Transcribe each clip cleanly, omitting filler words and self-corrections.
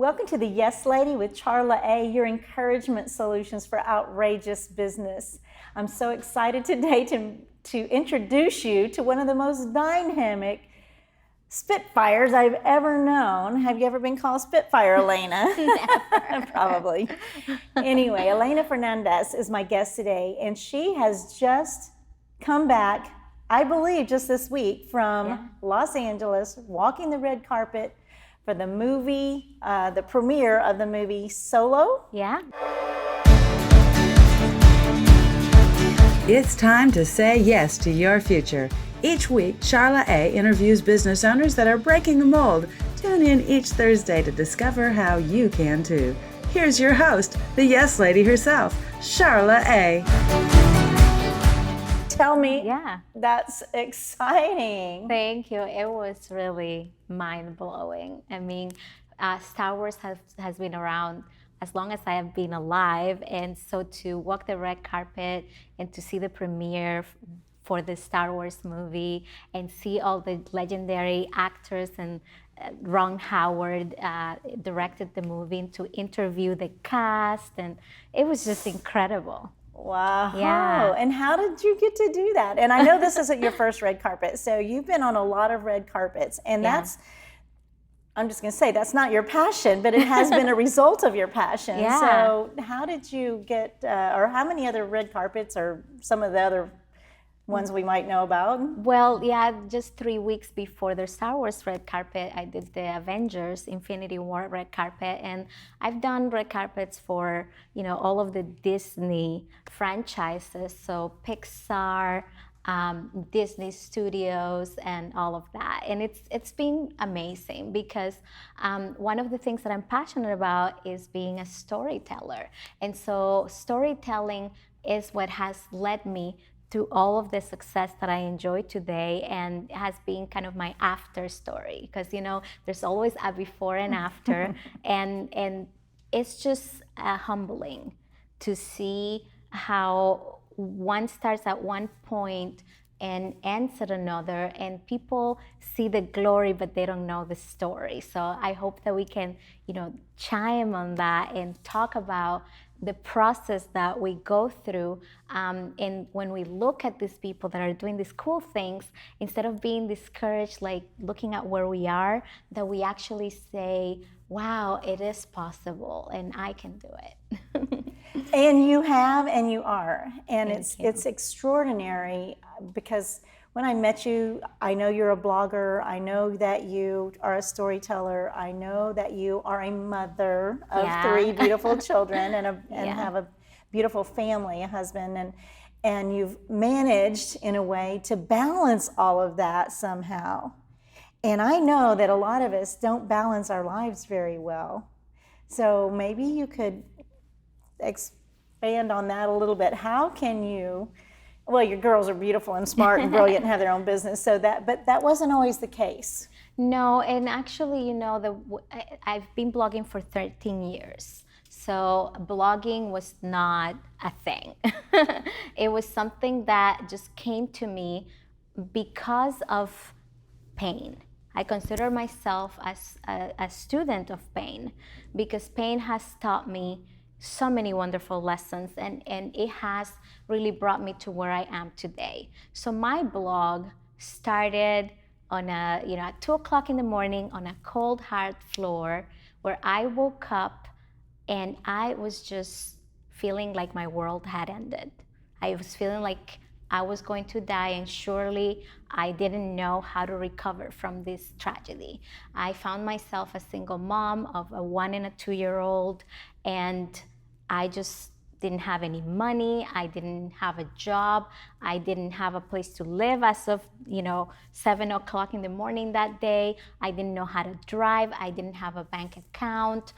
Welcome to the Yes Lady with CharlaA, your encouragement solutions for outrageous business. I'm so excited today to introduce you to one of the most dynamic Spitfires I've ever known. Have you ever been called Spitfire, Elayna? Never. Probably. Anyway, Elayna Fernandez is my guest today, and she has just come back, I believe, just this week from Los Angeles, walking the red carpet for the movie, the premiere of the movie Solo. Yeah. It's time to say yes to your future. Each week, CharlaA interviews business owners that are breaking the mold. Tune in each Thursday to discover how you can too. Here's your host, the Yes Lady herself, CharlaA. Tell me, Yeah. that's exciting. Thank you. It was really mind-blowing. I mean, Star Wars has been around as long as I have been alive. And so to walk the red carpet and to see the premiere for the Star Wars movie and see all the legendary actors, and Ron Howard directed the movie, and to interview the cast, and it was just incredible. Wow. Yeah. And how did you get to do that? And I know this isn't your first red carpet, so you've been on a lot of red carpets, and that's, I'm just going to say, that's not your passion, but it has been a result of your passion. Yeah. So how did you get, or how many other red carpets, or some of the other ones we might know about? Well, yeah, just 3 weeks before the Star Wars red carpet, I did the Avengers Infinity War red carpet, and I've done red carpets for, all of the Disney franchises, so Pixar, Disney Studios, and all of that. And it's been amazing because one of the things that I'm passionate about is being a storyteller. And so storytelling is what has led me through all of the success that I enjoy today, and has been kind of my after story, because there's always a before and after, and it's just humbling to see how one starts at one point and ends at another, and people see the glory but they don't know the story. So I hope that we can chime on that and talk about the process that we go through, and when we look at these people that are doing these cool things, instead of being discouraged, like looking at where we are, that we actually say, wow, it is possible and I can do it. And you have, and you are, and Thank you. it's extraordinary, because when I met you, I know you're a blogger, I know that you are a storyteller, I know that you are a mother of 3 beautiful children and have a beautiful family, a husband, and you've managed in a way to balance all of that somehow. And I know that a lot of us don't balance our lives very well. So maybe you could expand on that a little bit. How can you, well, your girls are beautiful and smart and brilliant and have their own business, but that wasn't always the case. No, and actually, I've been blogging for 13 years. So blogging was not a thing. It was something that just came to me because of pain. I consider myself as a student of pain, because pain has taught me so many wonderful lessons, and it has really brought me to where I am today. So my blog started on at 2:00 in the morning on a cold, hard floor, where I woke up and I was just feeling like my world had ended. I was feeling like I was going to die, and surely I didn't know how to recover from this tragedy. I found myself a single mom of a 1 and a 2-year-old, and I just didn't have any money. I didn't have a job. I didn't have a place to live as of 7:00 in the morning that day. I didn't know how to drive. I didn't have a bank account.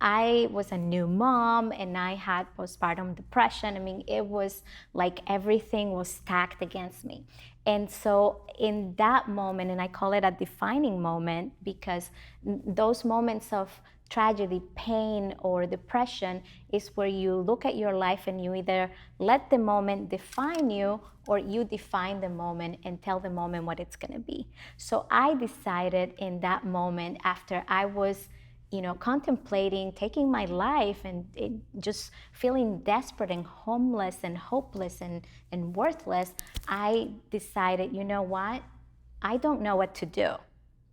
I was a new mom, and I had postpartum depression. I mean, it was like everything was stacked against me. And so in that moment, and I call it a defining moment, because those moments of tragedy, pain, or depression is where you look at your life and you either let the moment define you, or you define the moment and tell the moment what it's going to be. So I decided in that moment, after I was contemplating taking my life and just feeling desperate and homeless and hopeless and worthless, I decided, you know what? I don't know what to do.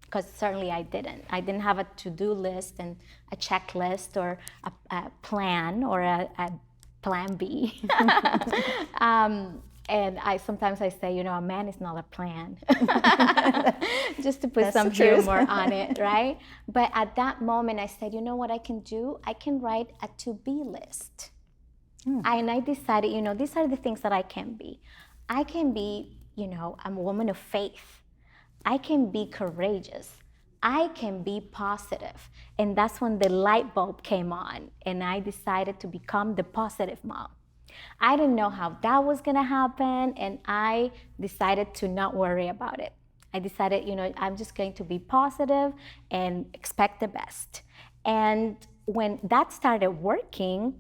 Because certainly I didn't. I didn't have a to-do list and a checklist or a plan or a plan B. And sometimes I say, a man is not a plan. Just to put some humor on it, right? But at that moment I said, you know what I can do? I can write a to-be list. And I decided, these are the things that I can be. I can be, I'm a woman of faith. I can be courageous. I can be positive. And that's when the light bulb came on and I decided to become the positive mom. I didn't know how that was gonna happen, and I decided to not worry about it. I decided, I'm just going to be positive and expect the best. And when that started working,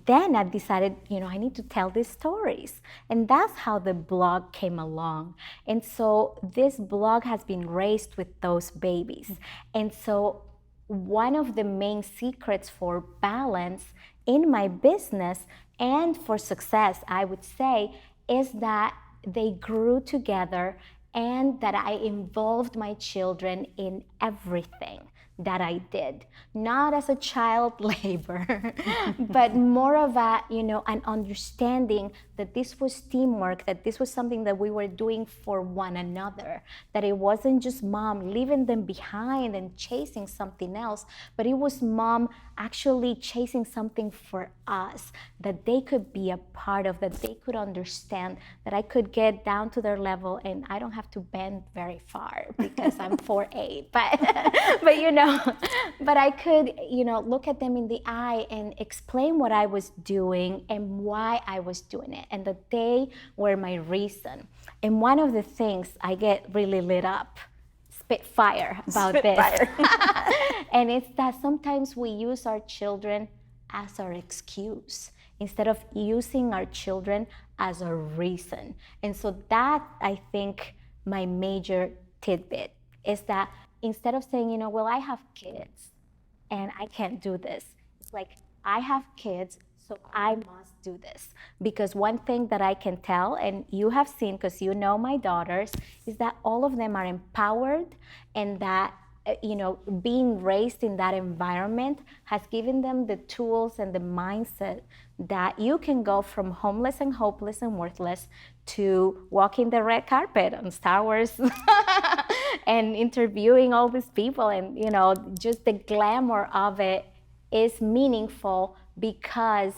then I decided, I need to tell these stories. And that's how the blog came along. And so this blog has been raised with those babies. And so one of the main secrets for balance in my business and for success, I would say, is that they grew together and that I involved my children in everything that I did, not as a child labor, but more of an understanding that this was teamwork, that this was something that we were doing for one another, that it wasn't just mom leaving them behind and chasing something else, but it was mom actually chasing something for us that they could be a part of, that they could understand, that I could get down to their level and I don't have to bend very far because I'm 4'8", but I could, look at them in the eye and explain what I was doing and why I was doing it, and that they were my reason. And one of the things I get really lit up, spitfire about this, and it's that sometimes we use our children as our excuse instead of using our children as a reason. And so that, I think, my major tidbit is that instead of saying, well, I have kids and I can't do this, it's like, I have kids, so I must do this. Because one thing that I can tell, and you have seen, because you know my daughters, is that all of them are empowered, and that being raised in that environment has given them the tools and the mindset that you can go from homeless and hopeless and worthless to walking the red carpet on Star Wars and interviewing all these people, and just the glamour of it is meaningful, because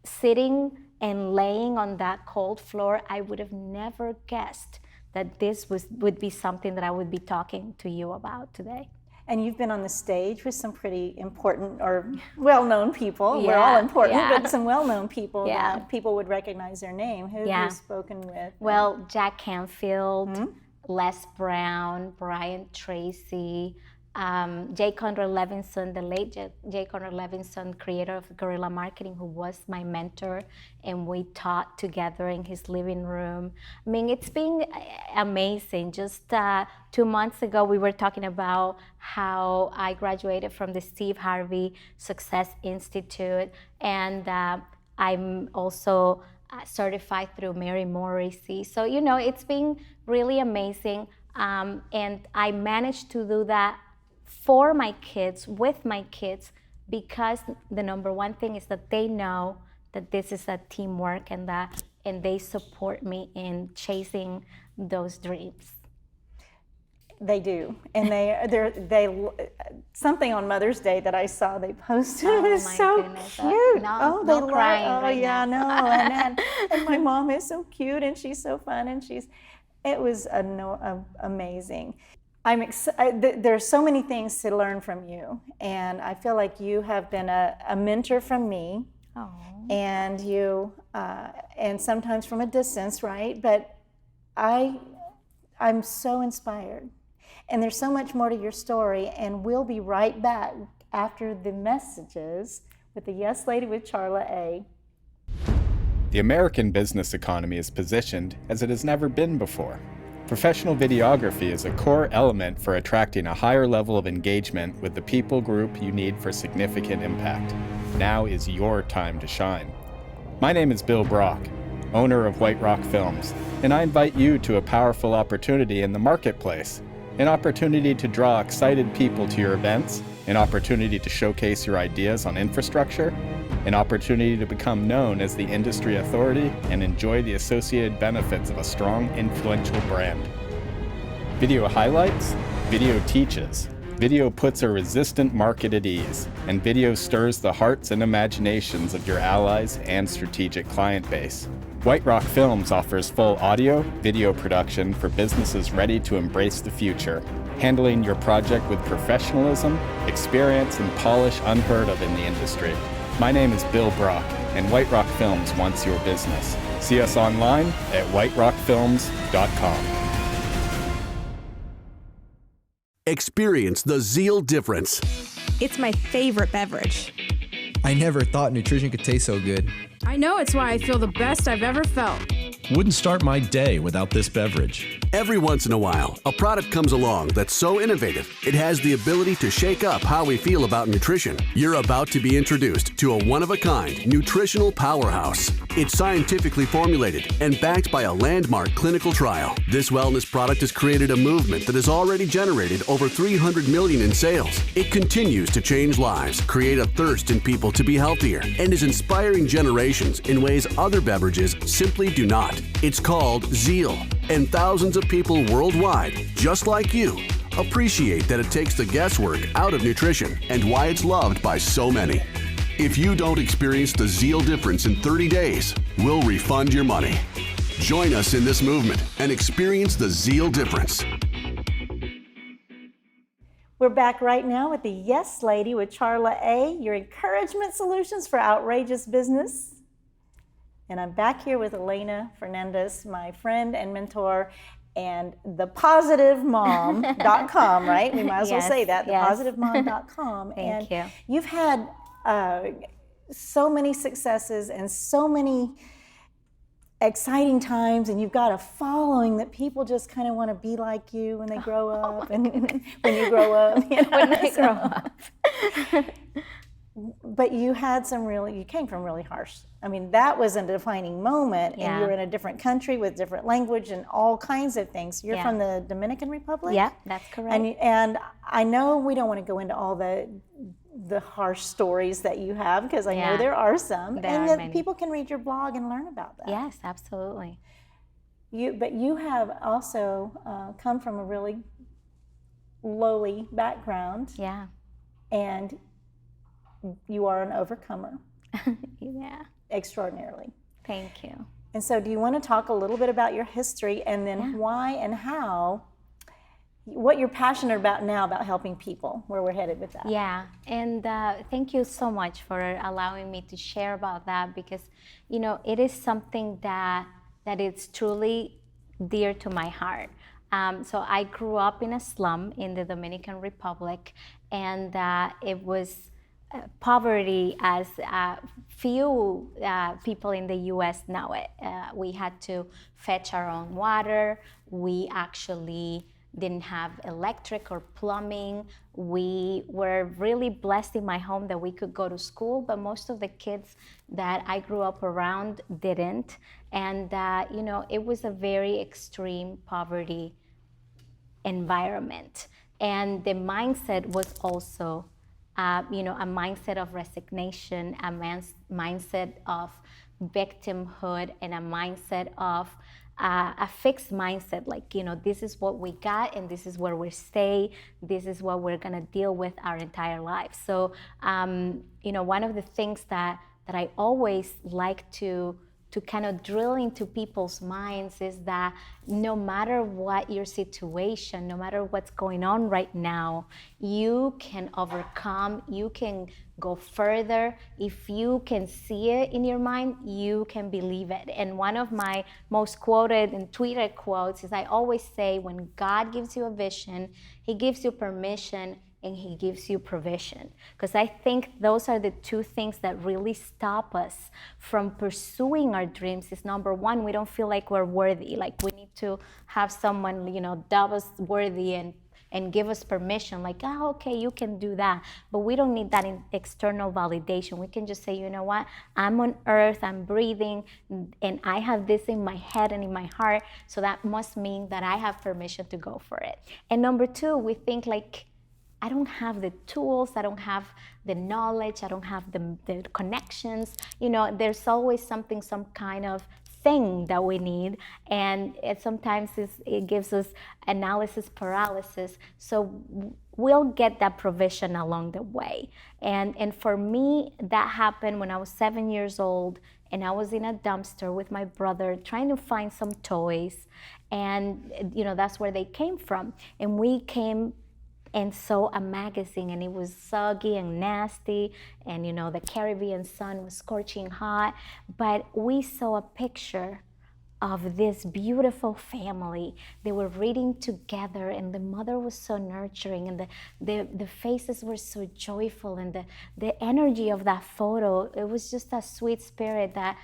sitting and laying on that cold floor, I would have never guessed that this would be something that I would be talking to you about today. And you've been on the stage with some pretty important or well-known people. We're all important, but some well-known people that people would recognize their name. Who have you spoken with? Well, Jack Canfield, Les Brown, Brian Tracy, J. Conrad Levinson, the late J. Conrad Levinson, creator of guerrilla marketing, who was my mentor, and we taught together in his living room. I mean, it's been amazing. Just 2 months ago, we were talking about how I graduated from the Steve Harvey Success Institute, and I'm also certified through Mary Morrissey. So, it's been really amazing, and I managed to do that for my kids, with my kids, because the number one thing is that they know that this is a teamwork, and they support me in chasing those dreams. They do, and they something on Mother's Day that I saw they posted. It was so cute. No crying right now. No, and my mom is so cute, and she's so fun, and it was amazing. There's so many things to learn from you, and I feel like you have been a mentor from me, and you, and sometimes from a distance, right? But I'm so inspired, and there's so much more to your story, and we'll be right back after the messages with the Yes Lady with CharlaA. The American business economy is positioned as it has never been before. Professional videography is a core element for attracting a higher level of engagement with the people group you need for significant impact. Now is your time to shine. My name is Bill Brock, owner of White Rock Films, and I invite you to a powerful opportunity in the marketplace. An opportunity to draw excited people to your events, an opportunity to showcase your ideas on infrastructure, an opportunity to become known as the industry authority and enjoy the associated benefits of a strong, influential brand. Video highlights, video teaches. Video puts a resistant market at ease, and video stirs the hearts and imaginations of your allies and strategic client base. White Rock Films offers full audio, video production for businesses ready to embrace the future, handling your project with professionalism, experience, and polish unheard of in the industry. My name is Bill Brock, and White Rock Films wants your business. See us online at whiterockfilms.com. Experience the Zeal difference. It's my favorite beverage. I never thought nutrition could taste so good. I know it's why I feel the best I've ever felt. Wouldn't start my day without this beverage. Every once in a while, a product comes along that's so innovative, it has the ability to shake up how we feel about nutrition. You're about to be introduced to a one-of-a-kind nutritional powerhouse. It's scientifically formulated and backed by a landmark clinical trial. This wellness product has created a movement that has already generated over $300 million in sales. It continues to change lives, create a thirst in people to be healthier, and is inspiring generations in ways other beverages simply do not. It's called Zeal, and thousands of people worldwide, just like you, appreciate that it takes the guesswork out of nutrition and why it's loved by so many. If you don't experience the Zeal difference in 30 days, we'll refund your money. Join us in this movement and experience the Zeal difference. We're back right now with the Yes Lady with CharlaA, your encouragement solutions for outrageous business. And I'm back here with Elayna Fernandez, my friend and mentor, and thepositivemom.com, right? We might as well say that, thepositivemom.com. Thank you. You've had so many successes and so many exciting times, and you've got a following that people just kind of want to be like you when they grow up, and when you grow up, you know, When they grow up. But you came from really harsh. I mean, that was a defining moment, and you were in a different country with different language and all kinds of things. You're from the Dominican Republic? Yeah, that's correct. And I know we don't want to go into all the harsh stories that you have, because I know there are some, and that people can read your blog and learn about that. Yes, absolutely. But you have also come from a really lowly background. Yeah. And you are an overcomer. Yeah. Extraordinarily. Thank you. And so do you want to talk a little bit about your history, and then why and how, what you're passionate about now about helping people, where we're headed with that? Yeah, and thank you so much for allowing me to share about that, because, you know, it is something that is truly dear to my heart. So I grew up in a slum in the Dominican Republic, and it was poverty as few people in the U.S. know it. We had to fetch our own water. We actually didn't have electric or plumbing. We were really blessed in my home that we could go to school, but most of the kids that I grew up around didn't. And you know, it was a very extreme poverty environment. And the mindset was also you know, a mindset of resignation, a mindset of victimhood, and a mindset of a fixed mindset, like, you know, this is what we got and this is where we stay, this is what we're gonna deal with our entire life. So, you know, one of the things that I always like to kind of drill into people's minds is that no matter what your situation, no matter what's going on right now, you can overcome, you can go further. If you can see it in your mind, you can believe it. And one of my most quoted and tweeted quotes is, I always say, when God gives you a vision, He gives you permission and he gives you provision. Because I think those are the two things that really stop us from pursuing our dreams. Is number one, we don't feel like we're worthy, like we need to have someone, dub us worthy and give us permission, like, oh, okay, you can do that. But we don't need that external validation. We can just say, you know what, I'm on earth, I'm breathing, and I have this in my head and in my heart, so that must mean that I have permission to go for it. And number two, we think like, I don't have the tools, I don't have the knowledge, I don't have the connections. There's always something, some kind of thing that we need, and sometimes it gives us analysis paralysis. So we'll get that provision along the way. And for me, that happened when I was 7 years old, and I was in a dumpster with my brother trying to find some toys, and that's where they came from. And we came and saw a magazine, and it was soggy and nasty, and the Caribbean sun was scorching hot, but we saw a picture of this beautiful family. They were reading together, and the mother was so nurturing, and the faces were so joyful, and the energy of that photo, it was just a sweet spirit that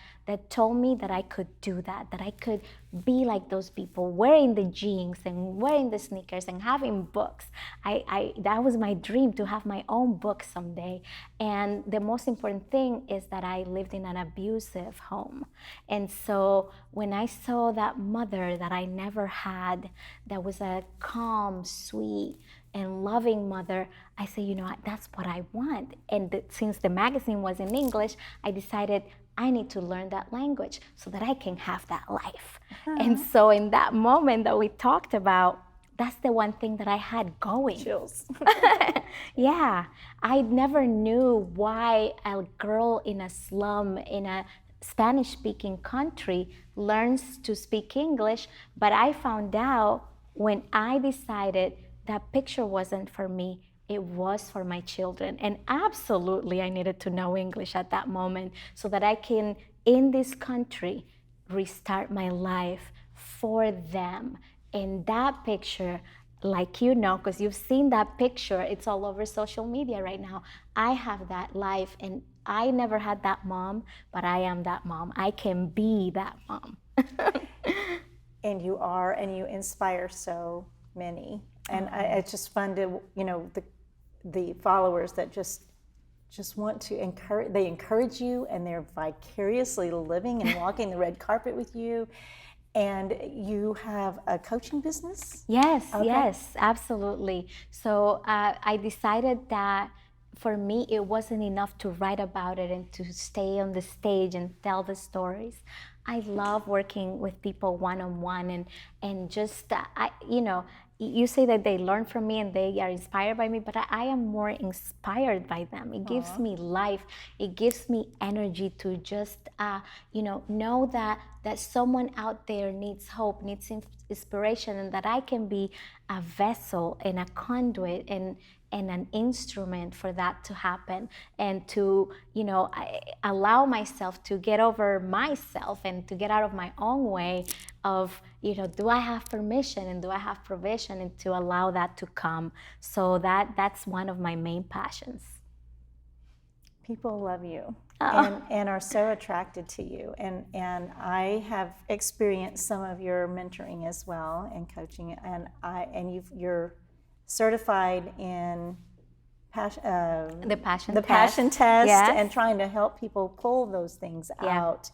told me that I could do that I could be like those people, wearing the jeans and wearing the sneakers and having books. That was my dream, to have my own book someday. And the most important thing is that I lived in an abusive home. And so when I saw that mother that I never had, that was a calm, sweet, and loving mother, I said, that's what I want. And since the magazine was in English, I decided I need to learn that language so that I can have that life. And so in that moment that we talked about, that's the one thing that I had going. Chills. Yeah, I never knew why a girl in a slum in a Spanish-speaking country learns to speak English, but I found out when I decided that picture wasn't for me, it was for my children. And absolutely, I needed to know English at that moment so that I can, in this country, restart my life for them. And that picture, like because you've seen that picture, it's all over social media right now. I have that life, and I never had that mom, but I am that mom. I can be that mom. And you are, and you inspire so many. And it's just fun to, the followers that just want to encourage you, and they're vicariously living and walking the red carpet with you. And you have a coaching business? Yes, Okay. Yes, absolutely. So I decided that for me, it wasn't enough to write about it and to stay on the stage and tell the stories. I love working with people one-on-one, and just, you say that they learn from me and they are inspired by me, but I am more inspired by them. It gives me life. It gives me energy to just, know that someone out there needs hope, needs inspiration, and that I can be a vessel and a conduit and an instrument for that to happen, and to, allow myself to get over myself and to get out of my own way of, do I have permission and do I have provision, and to allow that to come. So that's one of my main passions. People love you and are so attracted to you. And I have experienced some of your mentoring as well and coaching, and you're certified in The passion test, yes. and trying to help people pull those things out.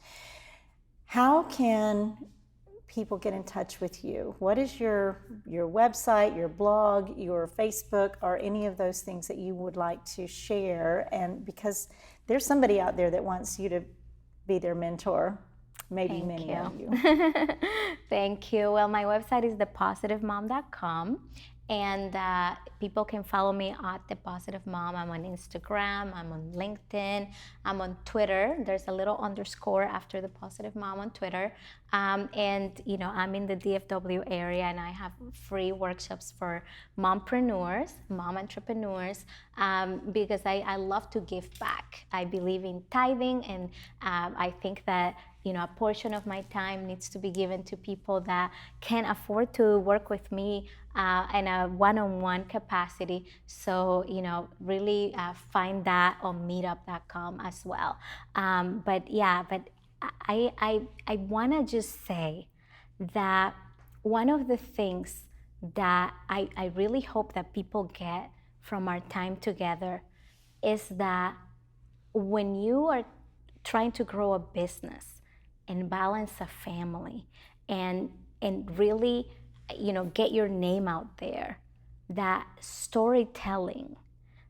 How can people get in touch with you? What is your website, your blog, your Facebook, or any of those things that you would like to share? And because there's somebody out there that wants you to be their mentor, maybe many of you. Thank you. Well, my website is thepositivemom.com. And people can follow me at The Positive Mom. I'm on Instagram, I'm on LinkedIn, I'm on Twitter. There's a little underscore after The Positive Mom on Twitter. And, I'm in the DFW area, and I have free workshops for mompreneurs, mom entrepreneurs, because I love to give back. I believe in tithing, and I think that a portion of my time needs to be given to people that can afford to work with me in a one-on-one capacity. So, really find that on meetup.com as well. But I want to just say that one of the things that I really hope that people get from our time together is that when you are trying to grow a business and balance a family and really get your name out there, that storytelling,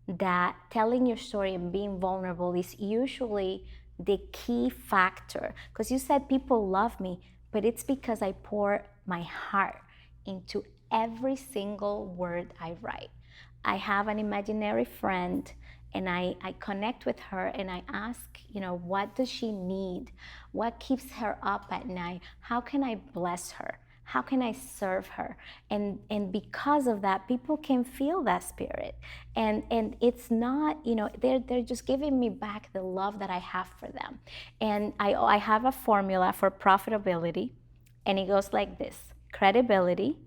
that telling your story and being vulnerable is usually the key factor. Because you said people love me, but it's because I pour my heart into every single word I write. I have an imaginary friend, and I connect with her and I ask, what does she need? What keeps her up at night? How can I bless her? How can I serve her? And because of that, people can feel that spirit. And it's not, they're just giving me back the love that I have for them. And I have a formula for profitability, and it goes like this: credibility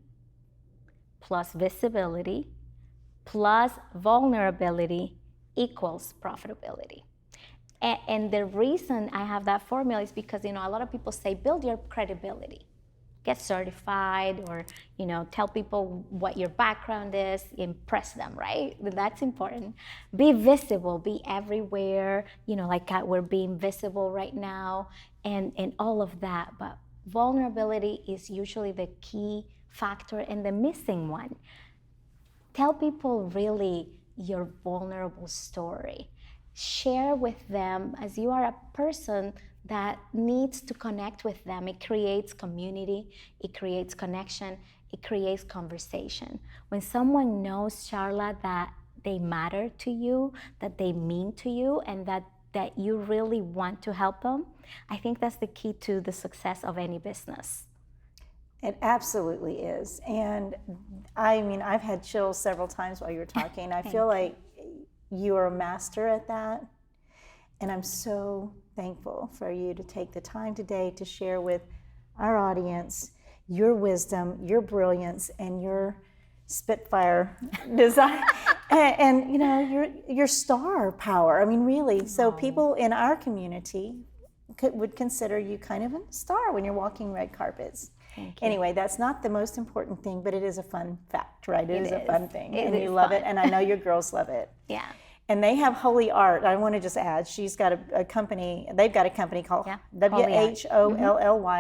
plus visibility plus vulnerability equals profitability. And the reason I have that formula is because, a lot of people say, build your credibility. Get certified, or, tell people what your background is, impress them, right? That's important. Be visible, be everywhere, like we're being visible right now, and all of that. But vulnerability is usually the key factor and the missing one. Tell people really your vulnerable story. Share with them as you are a person that needs to connect with them. It creates community, it creates connection, it creates conversation. When someone knows, Charla, that they matter to you, that they mean to you, and that you really want to help them, I think that's the key to the success of any business. It absolutely is. And I've had chills several times while you were talking. I feel like you are a master at that. And I'm so thankful for you to take the time today to share with our audience your wisdom, your brilliance, and your Spitfire design, and your star power. Really. So people in our community would consider you kind of a star when you're walking red carpets. Anyway, that's not the most important thing, but it is a fun fact, right? It is a fun thing, and you love it, and I know your girls love it. Yeah. And they have Holy Art. I want to just add, she's got a company, they've got a company called WHOLLY,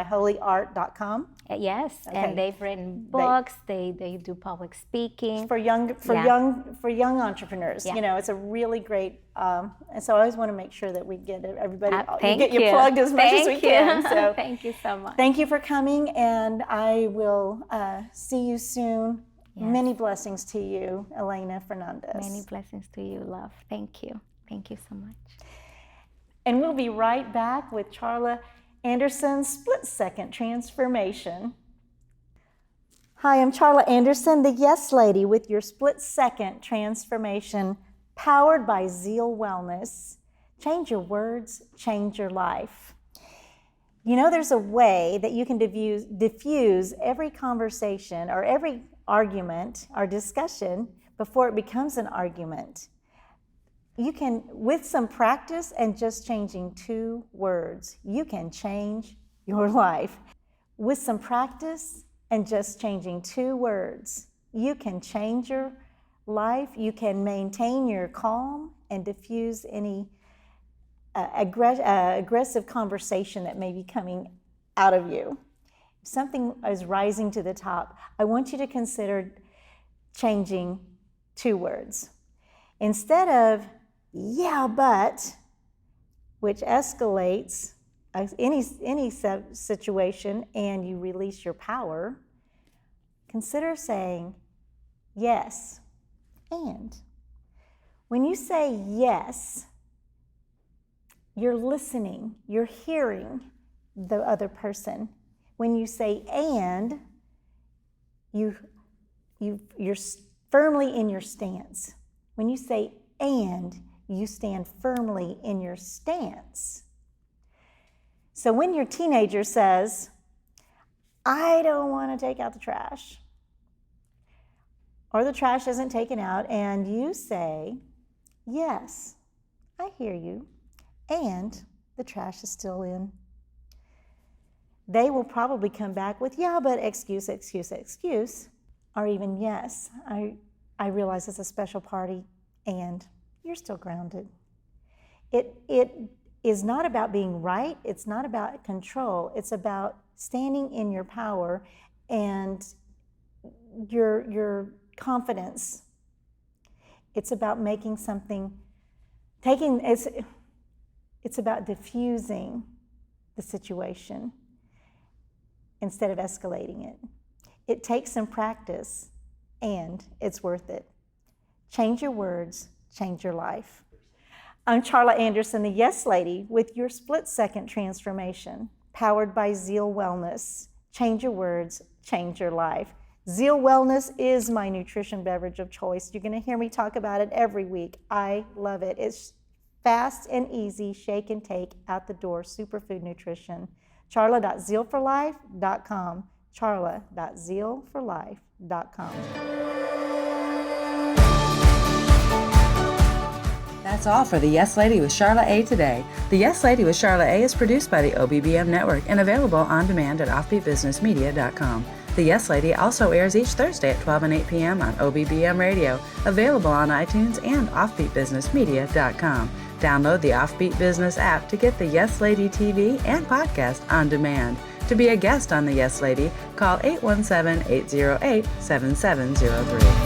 holyart.com. Yes, okay. And they've written books, they do public speaking. For young entrepreneurs. Yeah. It's a really great, and so I always want to make sure that we get everybody, get you plugged as much as we can. So thank you so much. Thank you for coming, and I will see you soon. Yes. Many blessings to you, Elayna Fernandez. Many blessings to you, love. Thank you. Thank you so much. And we'll be right back with Charla Anderson's Split-Second Transformation. Hi, I'm Charla Anderson, the Yes Lady, with your Split-Second Transformation, powered by Zeal Wellness. Change your words, change your life. There's a way that you can diffuse every conversation or every argument or discussion before it becomes an argument. You can, with some practice and just changing 2 words, you can change your life. With some practice and just changing 2 words, you can change your life. You can maintain your calm and diffuse any aggressive conversation that may be coming out of you. If something is rising to the top, I want you to consider changing 2 words. Instead of, yeah, but, which escalates any situation and you release your power, consider saying, yes, and. When you say yes, you're listening, you're hearing the other person. When you say and, you're firmly in your stance. When you say and, you stand firmly in your stance. So when your teenager says, I don't want to take out the trash, or the trash isn't taken out, and you say, yes, I hear you, and the trash is still in, they will probably come back with, yeah, but excuse, or even, yes, I realize it's a special party, and you're still grounded. It is not about being right. It's not about control. It's about standing in your power and your confidence. It's about making something, it's about diffusing the situation instead of escalating it. It takes some practice, and it's worth it. Change your words, change your life. I'm Charla Anderson, the Yes Lady, with your split-second transformation, powered by Zeal Wellness. Change your words, change your life. Zeal Wellness is my nutrition beverage of choice. You're going to hear me talk about it every week. I love it. It's fast and easy, shake and take, out the door, superfood nutrition. charla.zealforlife.com. charla.zealforlife.com. That's all for the Yes Lady with CharlaA today. The Yes Lady with CharlaA is produced by the OBBM Network and available on demand at offbeatbusinessmedia.com. The Yes Lady also airs each Thursday at 12 and 8 p.m. on OBBM Radio, available on iTunes and offbeatbusinessmedia.com. Download the Offbeat Business app to get the Yes Lady TV and podcast on demand. To be a guest on the Yes Lady, call 817-808-7703.